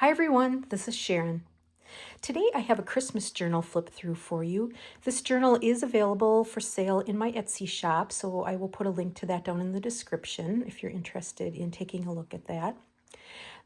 Hi everyone, this is Sharon. Today I have a Christmas journal flip through for you. This journal is available for sale in my Etsy shop, so I will put a link to that down in the description if you're interested in taking a look at that.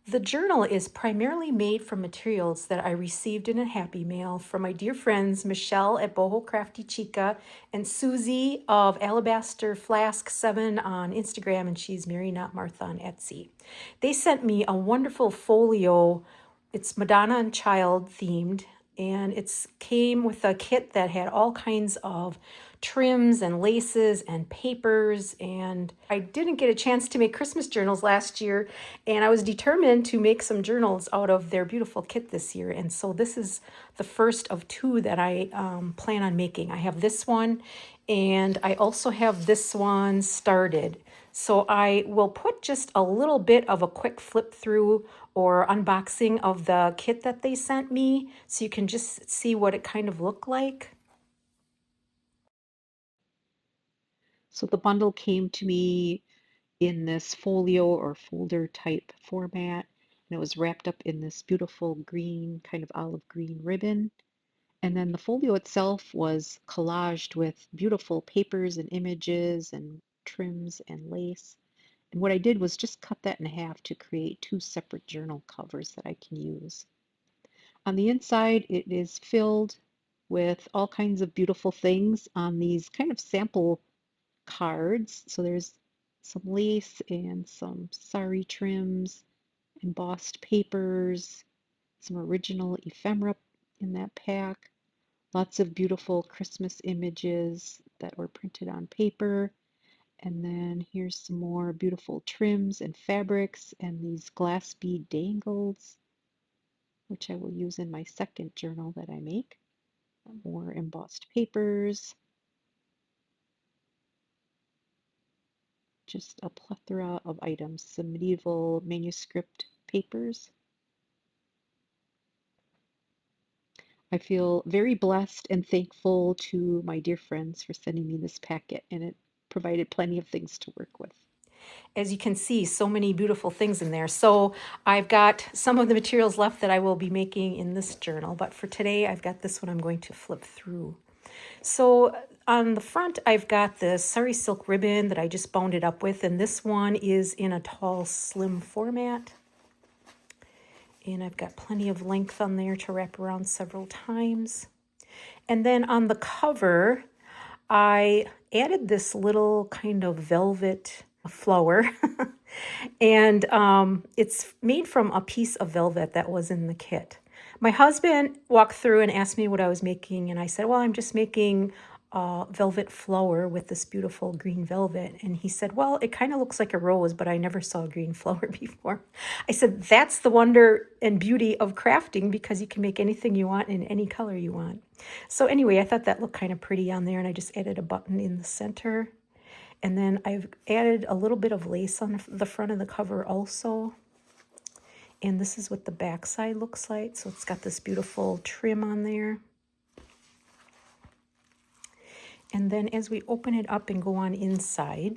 The journal is primarily made from materials that I received in a Happy Mail from my dear friends Michelle at Boho Crafty Chica and Susie of Alabaster Flask 7 on Instagram, and she's Mary Not Martha on Etsy. They sent me a wonderful folio. It's Madonna and Child themed, and it came with a kit that had all kinds of trims and laces and papers. And I didn't get a chance to make Christmas journals last year, and I was determined to make some journals out of their beautiful kit this year. And so this is the first of two that I plan on making. I have this one, and I also have this one started. So I will put just a little bit of a quick flip through or unboxing of the kit that they sent me so you can just see what it kind of looked like. So the bundle came to me in this folio or folder type format, and it was wrapped up in this beautiful green, kind of olive green ribbon. And then the folio itself was collaged with beautiful papers and images and trims and lace. And what I did was just cut that in half to create two separate journal covers that I can use. On the inside, it is filled with all kinds of beautiful things on these kind of sample cards. So there's some lace and some sari trims, embossed papers, some original ephemera in that pack, lots of beautiful Christmas images that were printed on paper. And then here's some more beautiful trims and fabrics and these glass bead dangles, which I will use in my second journal that I make. More embossed papers, just a plethora of items, some medieval manuscript papers. I feel very blessed and thankful to my dear friends for sending me this packet, and it provided plenty of things to work with. As you can see, so many beautiful things in there. So I've got some of the materials left that I will be making in this journal, but for today I've got this one I'm going to flip through. So on the front, I've got the sari silk ribbon that I just bound it up with, and this one is in a tall, slim format. And I've got plenty of length on there to wrap around several times. And then on the cover, I added this little kind of velvet flower. And it's made from a piece of velvet that was in the kit. My husband walked through and asked me what I was making, and I said, well, I'm just making a velvet flower with this beautiful green velvet. And he said, well, it kind of looks like a rose, but I never saw a green flower before. I said, that's the wonder and beauty of crafting, because you can make anything you want in any color you want. So anyway, I thought that looked kind of pretty on there, and I just added a button in the center. And then I've added a little bit of lace on the front of the cover also. And this is what the back side looks like. So it's got this beautiful trim on there. And then as we open it up and go on inside,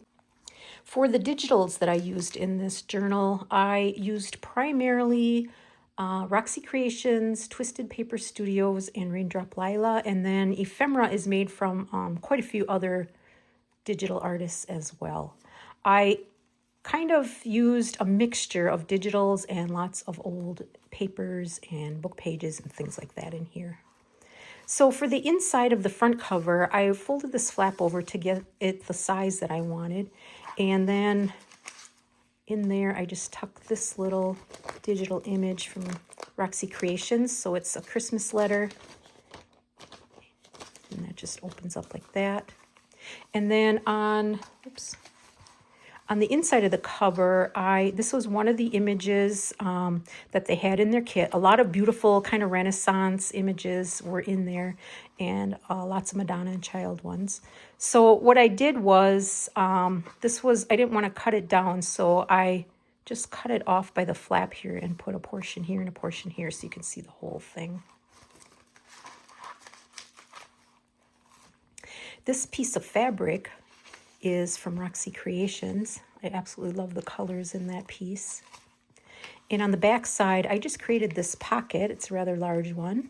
for the digitals that I used in this journal, I used primarily Roxy Creations, Twisted Paper Studios, and Raindrop Lila. And then ephemera is made from quite a few other digital artists as well. I kind of used a mixture of digitals and lots of old papers and book pages and things like that in here. So for the inside of the front cover, I folded this flap over to get it the size that I wanted. And then in there, I just tucked this little digital image from Roxy Creations. So it's a Christmas letter. And that just opens up like that. And then on the inside of the cover, this was one of the images that they had in their kit. A lot of beautiful kind of Renaissance images were in there, and lots of Madonna and Child ones. So what I did was, I didn't want to cut it down, so I just cut it off by the flap here and put a portion here and a portion here so you can see the whole thing. This piece of fabric is from Roxy Creations. I absolutely love the colors in that piece. And on the back side, I just created this pocket. It's a rather large one.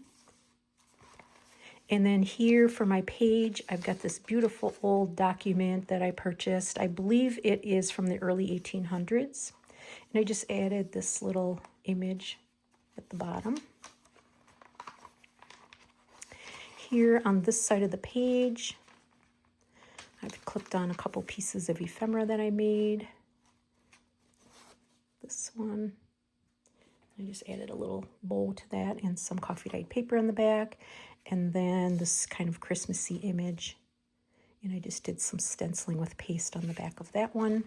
And then here for my page, I've got this beautiful old document that I purchased. I believe it is from the early 1800s. And I just added this little image at the bottom. Here on this side of the page, I've clipped on a couple pieces of ephemera that I made. This one. I just added a little bow to that and some coffee dyed paper on the back. And then this kind of Christmassy image. And I just did some stenciling with paste on the back of that one.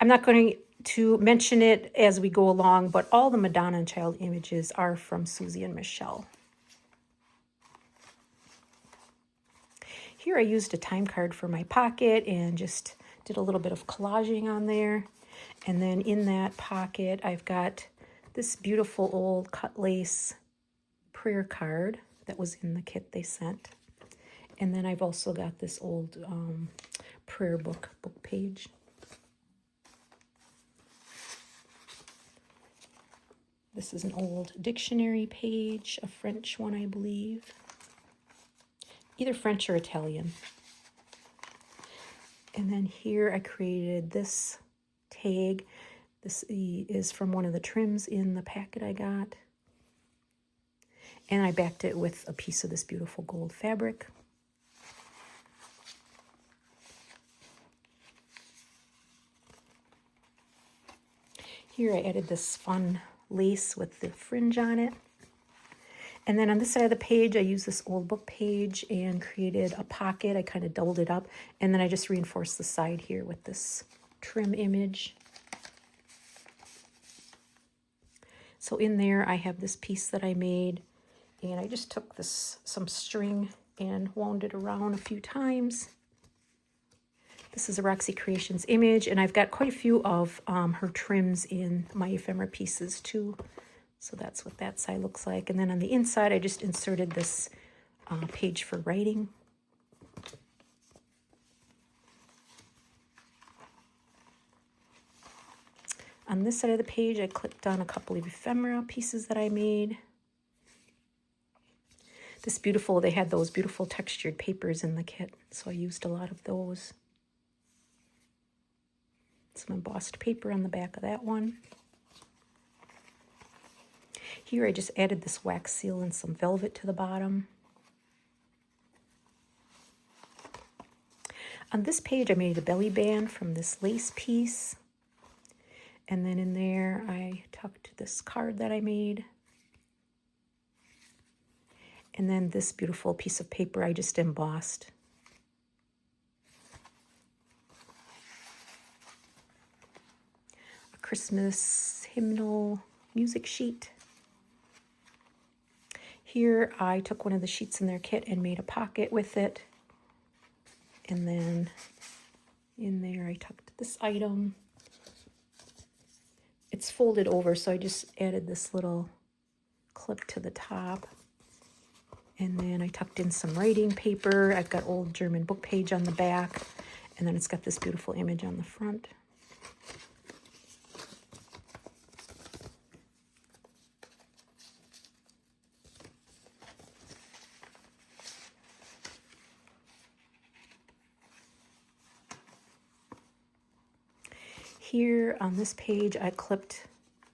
I'm not going to mention it as we go along, but all the Madonna and Child images are from Susie and Michelle. Here I used a time card for my pocket and just did a little bit of collaging on there. And then in that pocket, I've got this beautiful old cut lace prayer card that was in the kit they sent. And then I've also got this old prayer book page. This is an old dictionary page, a French one, I believe. Either French or Italian. And then here I created this tag. This is from one of the trims in the packet I got. And I backed it with a piece of this beautiful gold fabric. Here I added this fun lace with the fringe on it. And then on this side of the page, I used this old book page and created a pocket. I kind of doubled it up. And then I just reinforced the side here with this trim image. So in there, I have this piece that I made. And I just took some string and wound it around a few times. This is a Roxy Creations image. And I've got quite a few of her trims in my ephemera pieces too. So that's what that side looks like. And then on the inside, I just inserted this page for writing. On this side of the page, I clipped on a couple of ephemera pieces that I made. They had those beautiful textured papers in the kit, so I used a lot of those. Some embossed paper on the back of that one. Here I just added this wax seal and some velvet to the bottom. On this page I made a belly band from this lace piece. And then in there I tucked this card that I made. And then this beautiful piece of paper I just embossed. A Christmas hymnal music sheet. Here I took one of the sheets in their kit and made a pocket with it. And then in there I tucked this item. It's folded over, so I just added this little clip to the top. And then I tucked in some writing paper. I've got old German book page on the back. And then it's got this beautiful image on the front. Here on this page I clipped,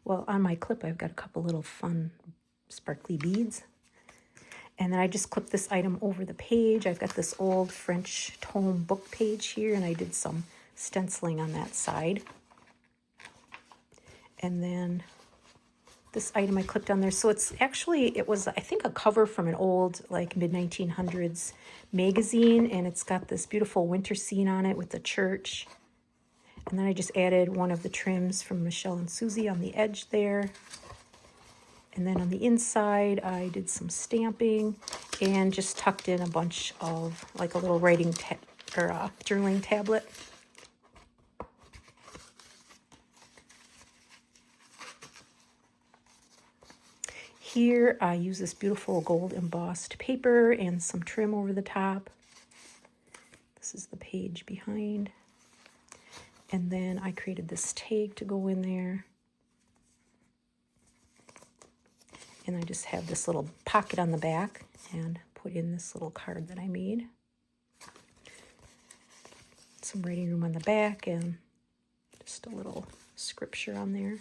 well on my clip I've got a couple little fun sparkly beads. And then I just clipped this item over the page. I've got this old French tome book page here and I did some stenciling on that side. And then this item I clipped on there. So it was I think a cover from an old like mid-1900s magazine, and it's got this beautiful winter scene on it with the church. And then I just added one of the trims from Michelle and Susie on the edge there. And then on the inside, I did some stamping and just tucked in a bunch of, like a little writing journaling tablet. Here, I use this beautiful gold embossed paper and some trim over the top. This is the page behind. And then I created this tag to go in there. And I just have this little pocket on the back and put in this little card that I made. Some writing room on the back and just a little scripture on there.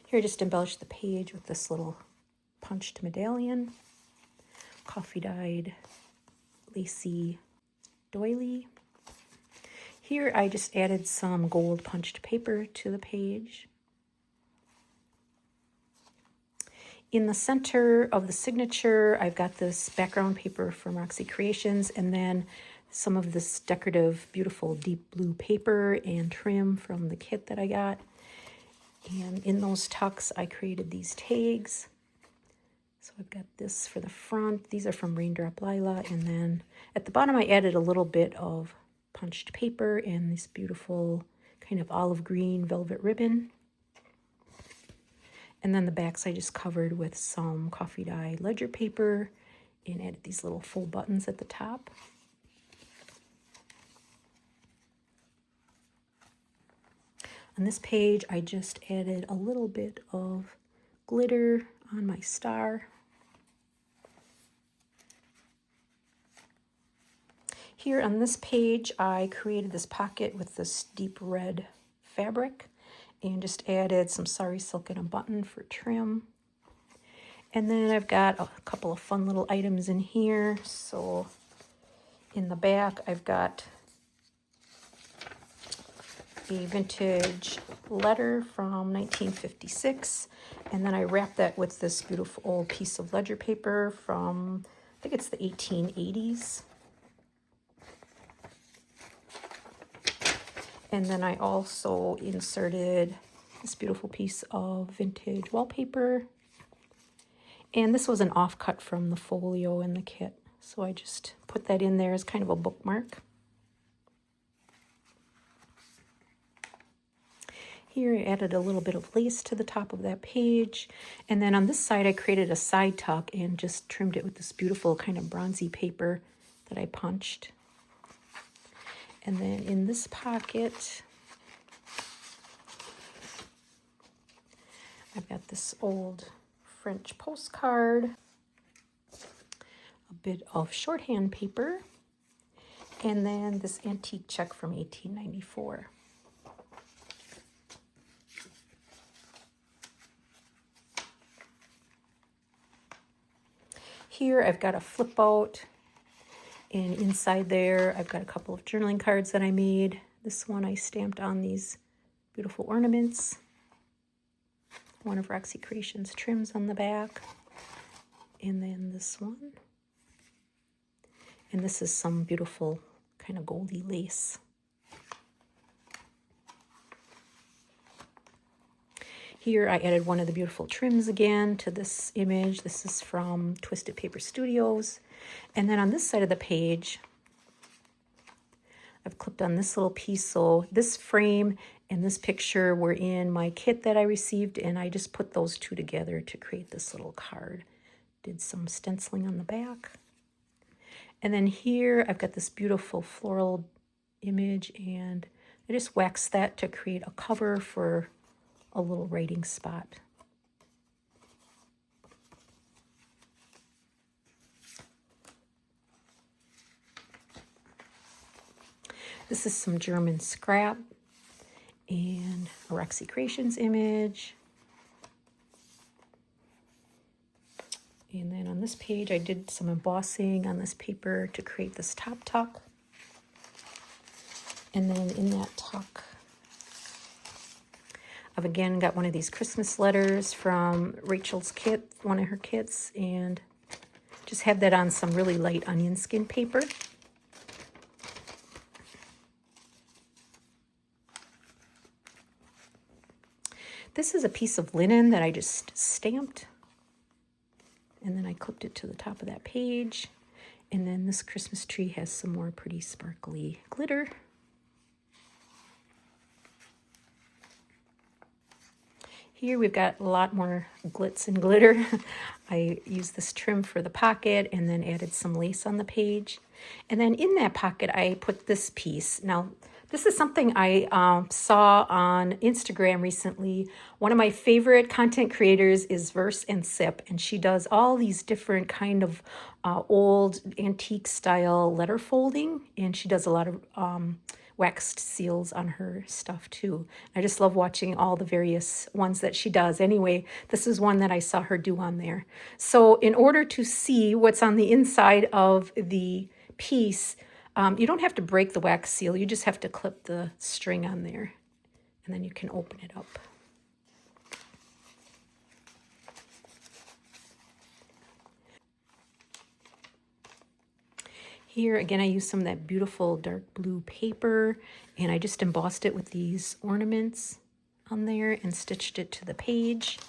Here I just embellished the page with this little punched medallion, coffee-dyed lacy doily. Here I just added some gold punched paper to the page. In the center of the signature, I've got this background paper from Roxy Creations, and then some of this decorative, beautiful deep blue paper and trim from the kit that I got. And in those tucks, I created these tags. So I've got this for the front. These are from Raindrop Lila. And then at the bottom, I added a little bit of punched paper and this beautiful kind of olive green velvet ribbon. And then the backs I just covered with some coffee dye ledger paper and added these little full buttons at the top. On this page, I just added a little bit of glitter on my star. Here on this page, I created this pocket with this deep red fabric and just added some sari silk and a button for trim. And then I've got a couple of fun little items in here. So in the back, I've got a vintage letter from 1956. And then I wrapped that with this beautiful old piece of ledger paper from, I think it's the 1880s. And then I also inserted this beautiful piece of vintage wallpaper. And this was an offcut from the folio in the kit. So I just put that in there as kind of a bookmark. Here I added a little bit of lace to the top of that page. And then on this side I created a side tuck and just trimmed it with this beautiful kind of bronzy paper that I punched. And then in this pocket, I've got this old French postcard, a bit of shorthand paper, and then this antique check from 1894. Here I've got a flip out. And inside there, I've got a couple of journaling cards that I made. This one I stamped on these beautiful ornaments. One of Roxy Creations trims on the back. And then this one. And this is some beautiful kind of goldy lace. Here I added one of the beautiful trims again to this image. This is from Twisted Paper Studios. And then on this side of the page, I've clipped on this little piece. So this frame and this picture were in my kit that I received, and I just put those two together to create this little card. Did some stenciling on the back. And then here I've got this beautiful floral image, and I just waxed that to create a cover for a little writing spot. This is some German scrap and a Roxy Creations image. And then on this page, I did some embossing on this paper to create this top tuck. And then in that tuck, I've again got one of these Christmas letters from Rachel's kit, one of her kits, and just have that on some really light onion skin paper. This is a piece of linen that I just stamped, and then I clipped it to the top of that page. And then this Christmas tree has some more pretty sparkly glitter. Here we've got a lot more glitz and glitter. I used this trim for the pocket and then added some lace on the page. And then in that pocket, I put this piece. Now, this is something I saw on Instagram recently. One of my favorite content creators is Verse and Sip, and she does all these different kind of old antique style letter folding, and she does a lot of waxed seals on her stuff too. I just love watching all the various ones that she does. Anyway, this is one that I saw her do on there. So in order to see what's on the inside of the piece, you don't have to break the wax seal. You just have to clip the string on there, and then you can open it up. Here, again, I used some of that beautiful dark blue paper, and I just embossed it with these ornaments on there and stitched it to the page.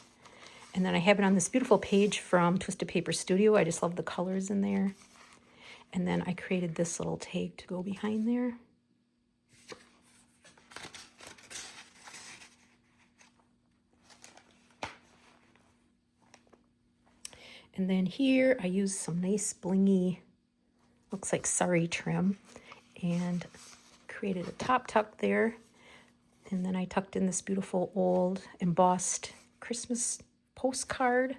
And then I have it on this beautiful page from Twisted Paper Studio. I just love the colors in there. And then I created this little tag to go behind there. And then here I used some nice blingy, looks like sari trim, and created a top tuck there. And then I tucked in this beautiful old embossed Christmas postcard.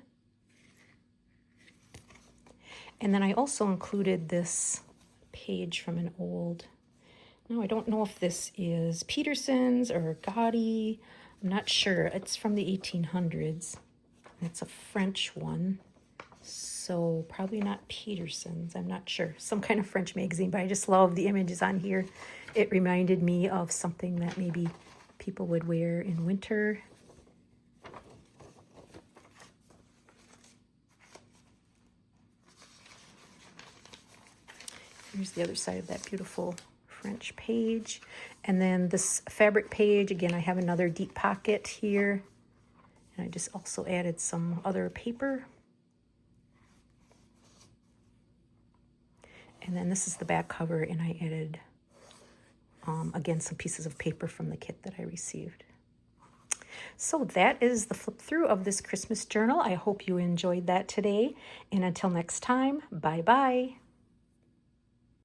And then I also included this page from an old, no, I don't know if this is Peterson's or Gotti. I'm not sure. It's from the 1800s. It's a French one. So probably not Peterson's. I'm not sure. Some kind of French magazine, but I just love the images on here. It reminded me of something that maybe people would wear in winter. Here's the other side of that beautiful French page. And then this fabric page, again, I have another deep pocket here. And I just also added some other paper. And then this is the back cover, and I added, again, some pieces of paper from the kit that I received. So that is the flip through of this Christmas journal. I hope you enjoyed that today. And until next time, bye-bye.